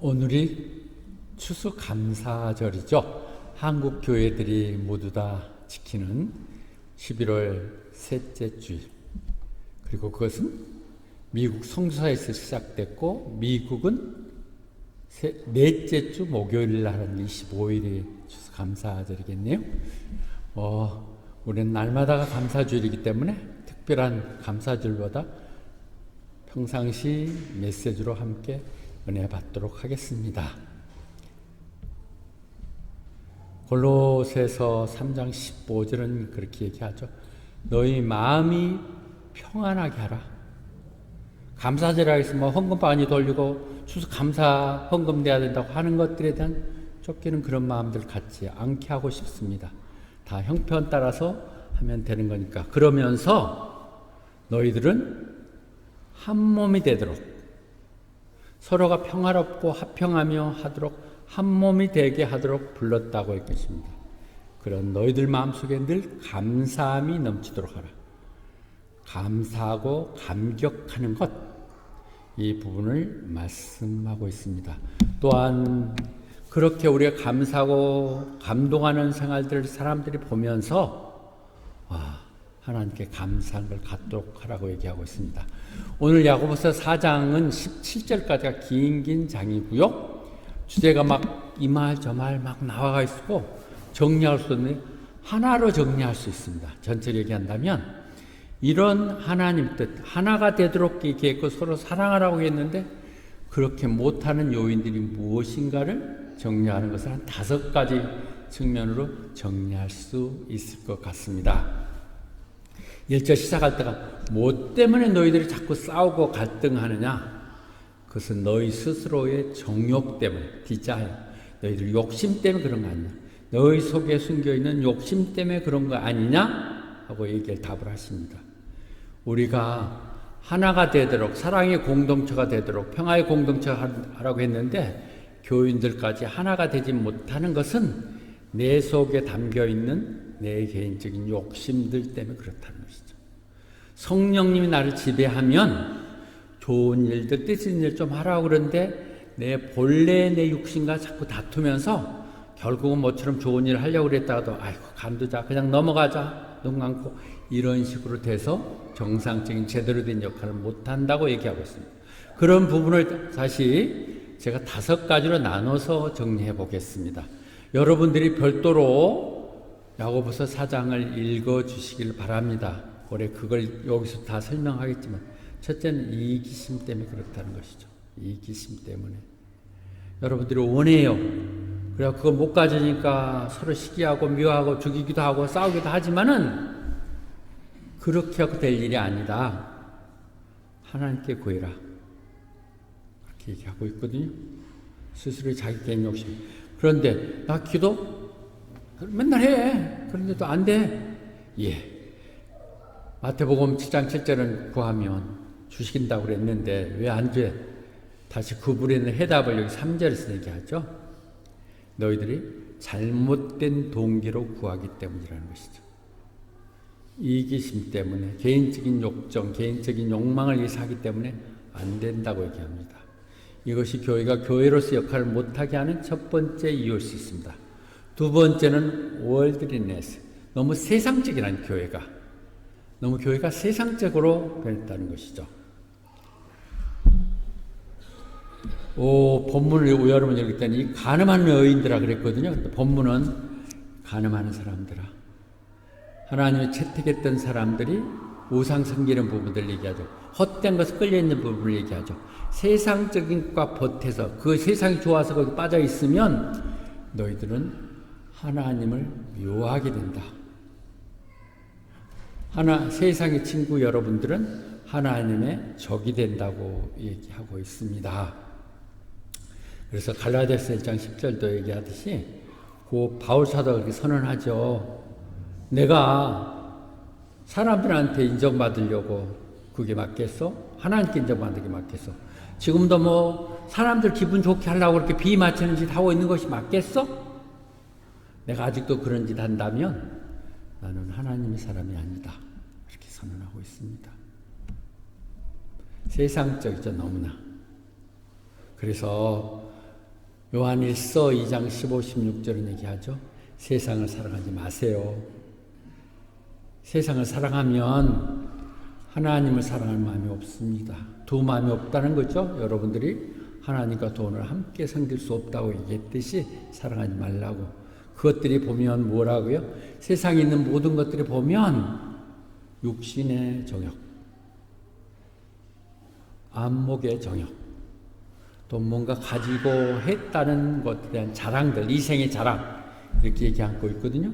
오늘이 추수감사절이죠. 한국 교회들이 모두 다 지키는 11월 셋째 주일. 그리고 그것은 미국 성수사에서 시작됐고 미국은 넷째 주 목요일 날 하는 25일이 추수감사절이겠네요. 우리는 날마다가 감사주일이기 때문에 특별한 감사절보다 평상시 메시지로 함께 은혜 받도록 하겠습니다. 골로새서 3장 15절은 그렇게 얘기하죠. 너희 마음이 평안하게 하라. 감사절이라 해서 헌금 많이 돌리고 추수감사 헌금 내야 된다고 하는 것들에 대한 쫓기는 그런 마음들 갖지 않게 하고 싶습니다. 다 형편 따라서 하면 되는 거니까. 그러면서 너희들은 한 몸이 되도록 서로가 평화롭고 화평하며 하도록 한 몸이 되게 하도록 불렀다고 했겠습니다. 그런 너희들 마음속에 늘 감사함이 넘치도록 하라. 감사하고 감격하는 것, 이 부분을 말씀하고 있습니다. 또한 그렇게 우리가 감사하고 감동하는 생활들을 사람들이 보면서 하나님께 감사한 걸 갖도록 하라고 얘기하고 있습니다. 오늘 야고보서 4장은 17절까지가 긴 장이고요. 주제가 막 이 말 저 말 막 나와가 있고 정리할 수 없는 하나로 정리할 수 있습니다. 전체를 얘기한다면 이런 하나님 뜻 하나가 되도록 얘기했고 서로 사랑하라고 했는데 그렇게 못하는 요인들이 무엇인가를 정리하는 것을 한 5가지 측면으로 정리할 수 있을 것 같습니다. 1절 시작할 때가 뭐 때문에 너희들이 자꾸 싸우고 갈등하느냐? 그것은 너희 스스로의 정욕 때문에, 디자이어. 너희들 욕심 때문에 그런 거 아니냐? 너희 속에 숨겨있는 욕심 때문에 그런 거 아니냐? 하고 얘기를 답을 하십니다. 우리가 하나가 되도록, 사랑의 공동체가 되도록, 평화의 공동체가 하라고 했는데 교인들까지 하나가 되지 못하는 것은 내 속에 담겨있는 내 개인적인 욕심들 때문에 그렇다는 것이죠. 성령님이 나를 지배하면 좋은 일들, 뜻 있는 일 좀 하라고 그러는데 내 본래 내 육신과 자꾸 다투면서 결국은 모처럼 좋은 일을 하려고 그랬다가도 아이고 간두자, 그냥 넘어가자, 눈 감고 이런 식으로 돼서 정상적인 제대로 된 역할을 못한다고 얘기하고 있습니다. 그런 부분을 다시 제가 5가지로 나눠서 정리해 보겠습니다. 여러분들이 별도로 야고보서 4장을 읽어주시길 바랍니다. 올해 그걸 여기서 다 설명하겠지만 첫째는 이기심 때문에 그렇다는 것이죠. 이기심 때문에 여러분들이 원해요. 그래 그거 못 가지니까 서로 시기하고 미워하고 죽이기도 하고 싸우기도 하지만은 그렇게 하고 될 일이 아니다. 하나님께 구해라. 그렇게 얘기하고 있거든요. 스스로의 자기 개인 욕심. 그런데 나 기도 맨날 해. 그런데도 안 돼. 마태복음 7장 7절은 구하면 주신다고 그랬는데 왜 안 돼? 다시 그분의 해답을 여기 3절에서 얘기하죠. 너희들이 잘못된 동기로 구하기 때문이라는 것이죠. 이기심 때문에 개인적인 욕정, 개인적인 욕망을 위해서 하기 때문에 안 된다고 얘기합니다. 이것이 교회가 교회로서 역할을 못하게 하는 첫 번째 이유일 수 있습니다. 두 번째는 월드리네스. 너무 세상적이라는 교회가. 너무 교회가 세상적으로 변했다는 것이죠. 본문을 여러분 읽었더니 가늠한 여인들아 그랬거든요. 근데 본문은 가늠하는 사람들아. 하나님의 채택했던 사람들이 우상 섬기는 부분들을 얘기하죠. 헛된 것에 끌려있는 부분을 얘기하죠. 세상적인 것과 보태서 그 세상이 좋아서 거기 빠져 있으면 너희들은 하나님을 미워하게 된다. 세상의 친구 여러분들은 하나님의 적이 된다고 얘기하고 있습니다. 그래서 갈라디아서 1장 10절도 얘기하듯이 그 바울 사도가 그렇게 선언하죠. 내가 사람들한테 인정받으려고 그게 맞겠어? 하나님께 인정받는 게 맞겠어? 지금도 뭐 사람들 기분 좋게 하려고 그렇게 비 맞추는 짓 하고 있는 것이 맞겠어? 내가 아직도 그런 짓 한다면 나는 하나님의 사람이 아니다. 이렇게 선언하고 있습니다. 세상적이죠, 너무나. 그래서 요한일서 2장 15, 16절은 얘기하죠. 세상을 사랑하지 마세요. 세상을 사랑하면 하나님을 사랑할 마음이 없습니다. 두 마음이 없다는 거죠. 여러분들이 하나님과 돈을 함께 섬길 수 없다고 얘기했듯이 사랑하지 말라고. 그것들이 보면 뭐라고요? 세상에 있는 모든 것들이 보면 육신의 정욕, 안목의 정욕, 또 뭔가 가지고 했다는 것에 대한 자랑들, 이생의 자랑, 이렇게 얘기하고 있거든요.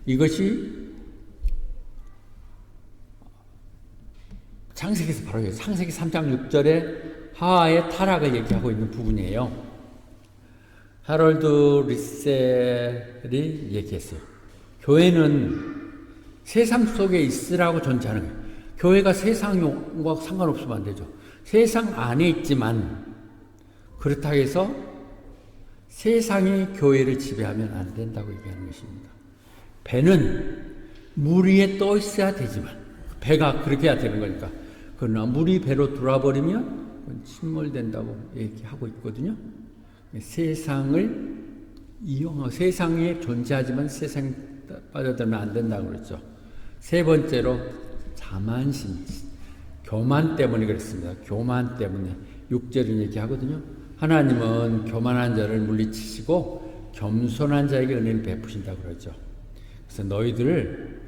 이것이 창세기에서 바로 창세기 3장 6절에 하와의 타락을 얘기하고 있는 부분이에요. 하롤드 리셀이 얘기했어요. 교회는 세상 속에 있으라고 존재하는 거예요. 교회가 세상과 상관없으면 안 되죠. 세상 안에 있지만 그렇다고 해서 세상이 교회를 지배하면 안 된다고 얘기하는 것입니다. 배는 물 위에 떠 있어야 되지만 배가 그렇게 해야 되는 거니까. 그러나 물이 배로 들어와버리면 침몰된다고 얘기하고 있거든요. 세상을 이용하고 세상에 존재하지만 세상에 빠져들면 안 된다고 그랬죠. 세 번째로 자만심, 교만 때문에 그랬습니다. 교만 때문에 6절은 얘기하거든요. 하나님은 교만한 자를 물리치시고 겸손한 자에게 은혜를 베푸신다고 그러죠. 그래서 너희들을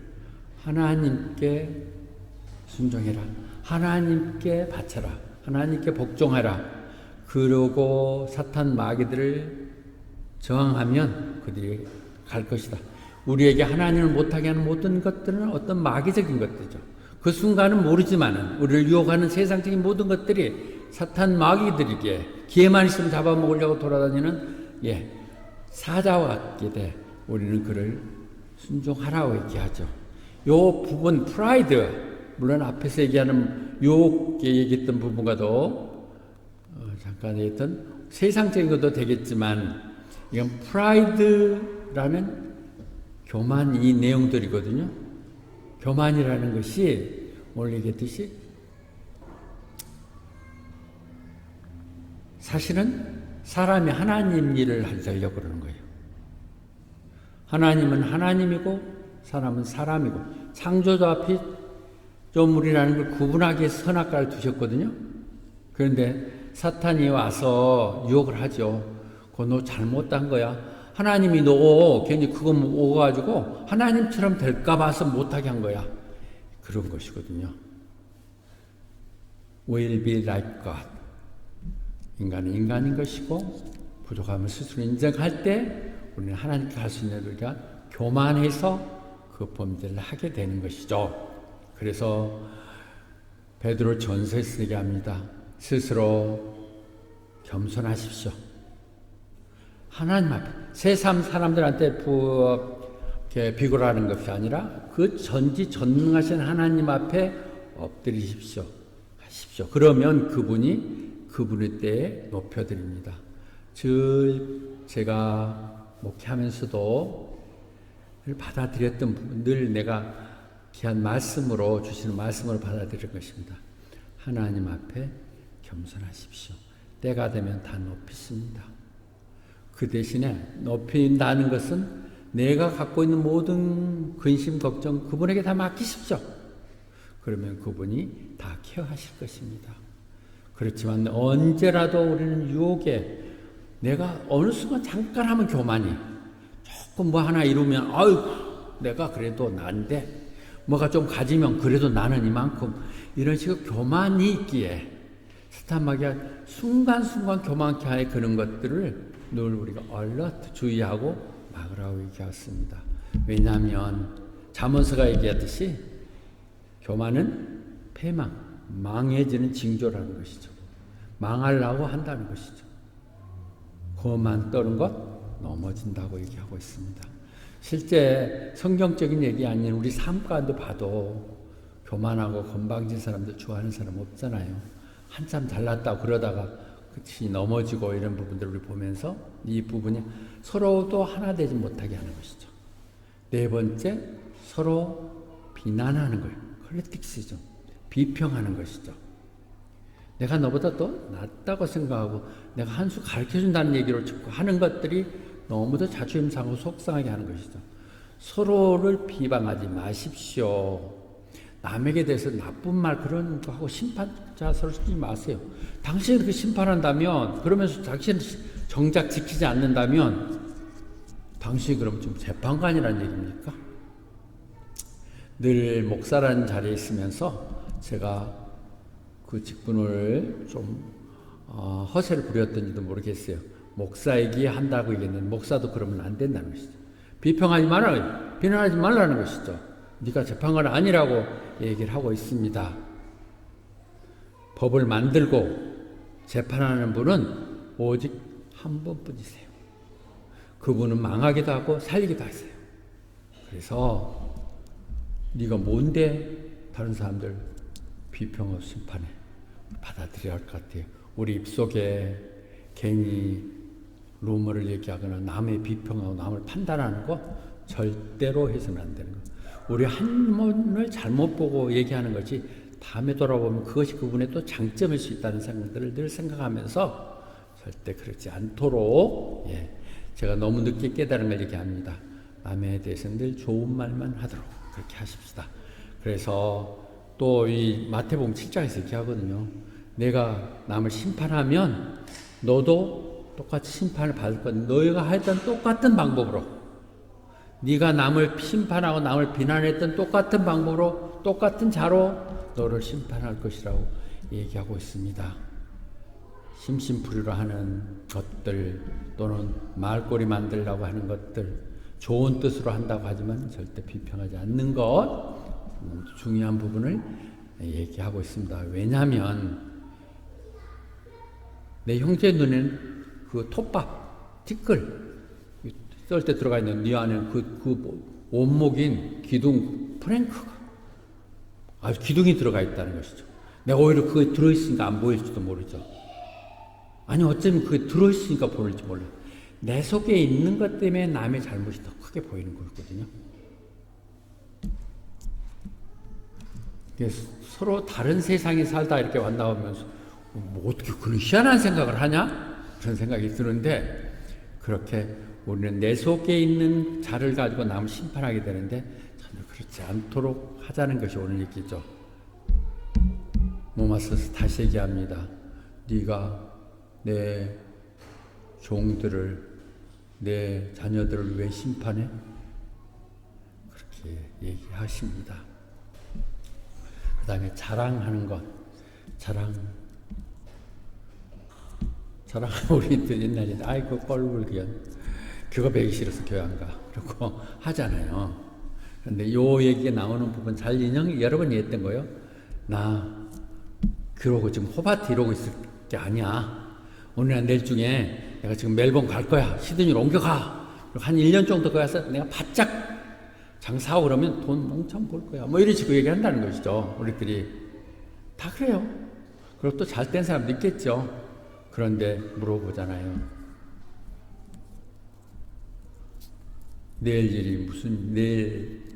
하나님께 순종해라. 하나님께 바쳐라. 하나님께 복종하라. 그러고 사탄 마귀들을 저항하면 그들이 갈 것이다. 우리에게 하나님을 못하게 하는 모든 것들은 어떤 마귀적인 것들이죠. 그 순간은 모르지만은 우리를 유혹하는 세상적인 모든 것들이 사탄 마귀들에게 기회만 있으면 잡아먹으려고 돌아다니는 사자와 같게 돼. 우리는 그를 순종하라고 얘기하죠. 요 부분 프라이드, 물론 앞에서 얘기하는 유혹에 얘기했던 부분과도 잠깐 얘기했던 세상적인 것도 되겠지만 이건 프라이드라는 교만 이 내용들이거든요. 교만이라는 것이 오늘 얘기했듯이 사실은 사람이 하나님 일을 하려고 그러는 거예요. 하나님은 하나님이고 사람은 사람이고 창조주 앞에 조물이라는 걸 구분하기 위해서 선악과를 두셨거든요. 그런데 사탄이 와서 유혹을 하죠. 그거 너 잘못한 거야. 하나님이 너 괜히 그거 오가지고 하나님처럼 될까 봐서 못하게 한 거야. 그런 것이거든요. Will be like God. 인간은 인간인 것이고 부족함을 스스로 인정할 때 우리는 하나님께 할 수 있는 우리가 교만해서 그 범죄를 하게 되는 것이죠. 그래서 베드로 전서에서 얘기합니다. 스스로 겸손하십시오. 하나님 앞에 세상 사람들한테 비굴하는 것이 아니라 그 전지전능하신 하나님 앞에 엎드리십시오. 하십시오. 그러면 그분이 그분의 때에 높여드립니다. 제가 목회하면서도 늘 받아들였던 부분, 늘 내가 귀한 말씀으로 주시는 말씀으로 받아들일 것입니다. 하나님 앞에 겸손하십시오. 때가 되면 다 높이십니다. 그 대신에 높인다는 것은 내가 갖고 있는 모든 근심, 걱정 그분에게 다 맡기십시오. 그러면 그분이 다 케어하실 것입니다. 그렇지만 언제라도 우리는 유혹에 내가 어느 순간 잠깐 하면 교만이 조금 뭐 하나 이루면 아유 내가 그래도 난데 뭐가 좀 가지면 그래도 나는 이만큼 이런 식으로 교만이 있기에 사탄마귀가 순간순간 교만케 하는 그런 것들을 늘 우리가 얼럿 주의하고 막으라고 얘기했습니다. 왜냐하면 잠언서가 얘기하듯이 교만은 패망, 망해지는 징조라는 것이죠. 망하려고 한다는 것이죠. 그만 떠는 것 넘어진다고 얘기하고 있습니다. 실제 성경적인 얘기 아닌 우리 삶 가운데 봐도 교만하고 건방진 사람들 좋아하는 사람 없잖아요. 한참 잘났다고 그러다가 끝이 넘어지고 이런 부분들을 우리 보면서 이 부분이 서로도 하나 되지 못하게 하는 것이죠. 네 번째, 서로 비난하는 거예요. 크리틱시즘, 비평하는 것이죠. 내가 너보다 더 낫다고 생각하고 내가 한 수 가르쳐준다는 얘기로 듣고 하는 것들이 너무도 자존심 상하고 속상하게 하는 것이죠. 서로를 비방하지 마십시오. 남에게 대해서 나쁜 말 그런 거 하고 심판자 서지 마세요. 당신이 그렇게 심판한다면, 그러면서 당신은 정작 지키지 않는다면 당신이 그럼 좀 재판관이라는 얘기입니까? 늘 목사라는 자리에 있으면서 제가 그 직분을 좀 허세를 부렸던지도 모르겠어요. 목사에게 한다고 얘기했는데 목사도 그러면 안 된다는 것이죠. 비평하지 말라, 비난하지 말라는 것이죠. 네가 재판관 아니라고 얘기를 하고 있습니다. 법을 만들고 재판하는 분은 오직 한 분뿐이세요. 그분은 망하기도 하고 살리기도 하세요. 그래서 네가 뭔데 다른 사람들 비평하고 심판해 받아들여야 할 것 같아요. 우리 입속에 괜히 루머를 얘기하거나 남의 비평하고 남을 판단하는 거 절대로 해서는 안 되는 거예요. 우리 한 번을 잘못 보고 얘기하는 거지 다음에 돌아보면 그것이 그분의 또 장점일 수 있다는 생각들을 늘 생각하면서 절대 그렇지 않도록, 제가 너무 늦게 깨달은 걸 얘기합니다. 남에 대해서는 늘 좋은 말만 하도록 그렇게 하십시다. 그래서 또 이 마태복음 7장에서 이렇게 하거든요. 내가 남을 심판하면 너도 똑같이 심판을 받을 것. 너희가 했던 똑같은 방법으로, 네가 남을 심판하고 남을 비난했던 똑같은 방법으로 똑같은 자로 너를 심판할 것이라고 얘기하고 있습니다. 심심풀이로 하는 것들 또는 말꼬리 만들려고 하는 것들, 좋은 뜻으로 한다고 하지만 절대 비평하지 않는 것, 중요한 부분을 얘기하고 있습니다. 왜냐하면 내 형제 눈에는 그 톱밥, 티끌 썰 때 들어가 있는 네 안에 그 원목인 기둥 프랭크가 아주 기둥이 들어가 있다는 것이죠. 내가 오히려 그게 들어있으니까 안 보일지도 모르죠. 아니 어쩌면 그게 들어있으니까 보일지 몰라요. 내 속에 있는 것 때문에 남의 잘못이 더 크게 보이는 거거든요. 서로 다른 세상에 살다 이렇게 만나오면서 뭐 어떻게 그런 희한한 생각을 하냐? 그런 생각이 드는데, 그렇게 우리는 내 속에 있는 자를 가지고 남을 심판하게 되는데 전혀 그렇지 않도록 하자는 것이 오늘 얘기죠. 로마서에서 다시 얘기합니다. 네가 내 종들을, 내 자녀들을 왜 심판해? 그렇게 얘기하십니다. 그 다음에 자랑하는 것, 자랑하면 우리들 옛날에 아이고 꼴불견 그거 배기 싫어서 교회 안 가 그러고 하잖아요. 그런데 요 얘기가 나오는 부분 잘 여러 번 얘기했던 거예요. 나 그러고 지금 호바트 이러고 있을 게 아니야. 오늘이나 내일 중에 내가 지금 멜번 갈 거야. 시드니로 옮겨가. 한 1년 정도 거기 가서 내가 바짝 장사하고 그러면 돈 멍청 벌 거야. 뭐 이런 식으로 얘기한다는 것이죠. 우리들이 다 그래요. 그리고 또 잘 된 사람도 있겠죠. 그런데 물어보잖아요. 내일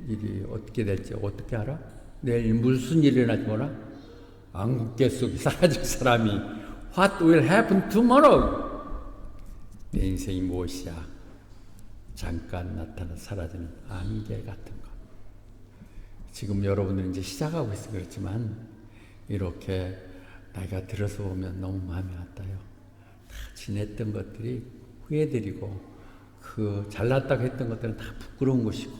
일이 어떻게 될지 어떻게 알아? 내일 무슨 일이 일어날지 몰라? 안개 속에 사라질 사람이 What will happen tomorrow? 내 인생이 무엇이야? 잠깐 나타나 사라지는 안개 같은 것. 지금 여러분들은 이제 시작하고 있어 그렇지만 이렇게 나이가 들어서 보면 너무 마음이 아파요. 다 지냈던 것들이 후회드리고 그 잘났다고 했던 것들은 다 부끄러운 것이고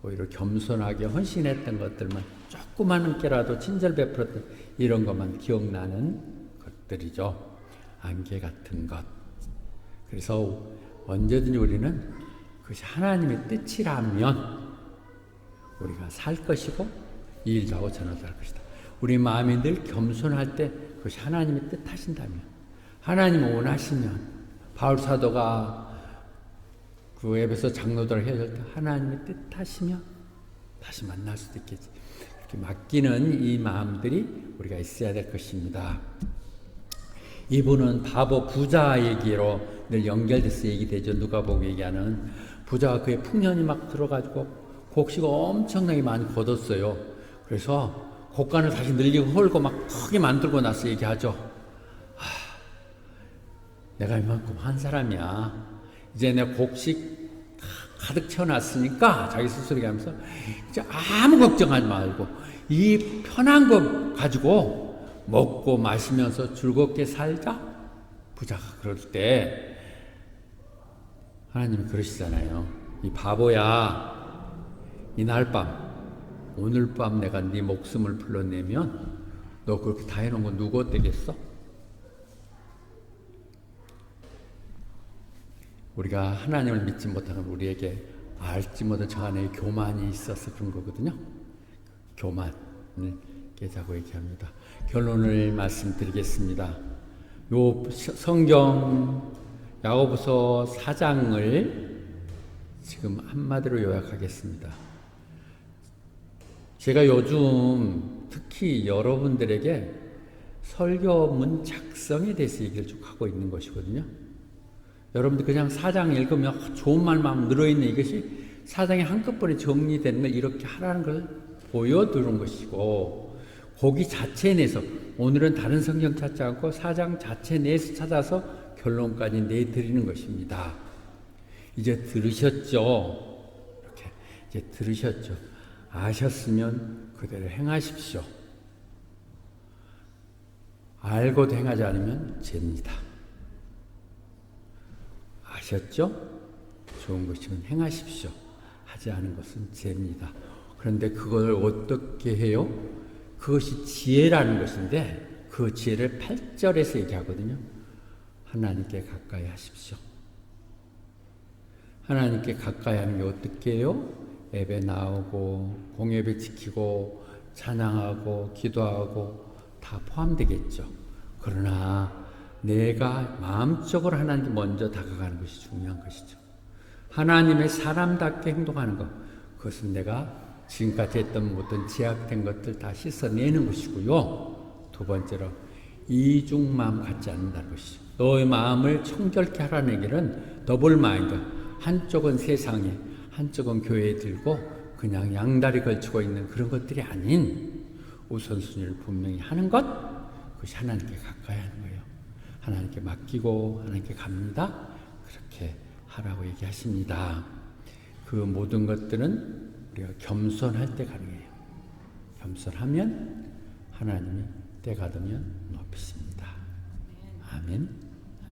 오히려 겸손하게 헌신했던 것들만 조그마한 게라도 친절 베풀었던 이런 것만 기억나는 것들이죠. 안개 같은 것. 그래서 언제든지 우리는 그것이 하나님의 뜻이라면 우리가 살 것이고 이 일도 하고 전화도 할 것이다. 우리 마음이 늘 겸손할 때 그것이 하나님의 뜻 하신다면, 하나님이 원하시면, 바울 사도가 그 에베소 장로들을 헤어질 때 하나님의 뜻 하시면 다시 만날 수도 있겠지. 이렇게 맡기는 이 마음들이 우리가 있어야 될 것입니다. 이분은 바보 부자 얘기로 늘 연결돼서 얘기되죠. 누가복음 얘기하는 부자가 그의 풍년이 막 들어가지고 곡식을 엄청나게 많이 거뒀어요. 그래서 곡간을 다시 늘리고 헐고 막 크게 만들고 나서 얘기하죠. 내가 이만큼 한 사람이야. 이제 내 곡식 가득 채워놨으니까 자기 스스로 얘기하면서 이제 아무 걱정하지 말고 이 편한 거 가지고 먹고 마시면서 즐겁게 살자. 부자가 그럴 때 하나님이 그러시잖아요. 이 바보야, 이날 밤 오늘 밤 내가 네 목숨을 불러내면 너 그렇게 다 해놓은 거 누구 어때겠어? 우리가 하나님을 믿지 못하는 우리에게 알지 못한 저 안에 교만이 있어서 그런 거거든요. 교만을 깨자고 얘기합니다. 결론을 말씀드리겠습니다. 요 성경 야고보서 4장을 지금 한마디로 요약하겠습니다. 제가 요즘 특히 여러분들에게 설교문 작성에 대해서 얘기를 쭉 하고 있는 것이거든요. 여러분들 그냥 4장 읽으면 좋은 말만 늘어있는 이것이 4장에 한꺼번에 정리되는 걸 이렇게 하라는 걸 보여두는 것이고, 거기 자체 내에서 오늘은 다른 성경 찾지 않고 4장 자체 내에서 찾아서 결론까지 내드리는 것입니다. 이제 들으셨죠? 이렇게 이제 들으셨죠? 아셨으면 그대로 행하십시오. 알고도 행하지 않으면 죄입니다. 아셨죠? 좋은 것이면 행하십시오. 하지 않은 것은 죄입니다. 그런데 그걸 어떻게 해요? 그것이 지혜라는 것인데 그 지혜를 8절에서 얘기하거든요. 하나님께 가까이 하십시오. 하나님께 가까이 하는 게 어떻게 해요? 예배 나오고 공예배 지키고 찬양하고 기도하고 다 포함되겠죠. 그러나 내가 마음적으로 하나님께 먼저 다가가는 것이 중요한 것이죠. 하나님의 사람답게 행동하는 것, 그것은 내가 지금까지 했던 모든 제약된 것들 다 씻어내는 것이고요. 두 번째로 이중마음 갖지 않는다는 것이죠. 너의 마음을 청결케 하라는 얘기는 더블 마인드, 한쪽은 세상에 한쪽은 교회에 들고 그냥 양다리 걸치고 있는 그런 것들이 아닌 우선순위를 분명히 하는 것, 그것이 하나님께 가까이 하는 거예요. 하나님께 맡기고 하나님께 갑니다. 그렇게 하라고 얘기하십니다. 그 모든 것들은 우리가 겸손할 때 가능해요. 겸손하면 하나님이 때가 되면 높이십니다. 아멘.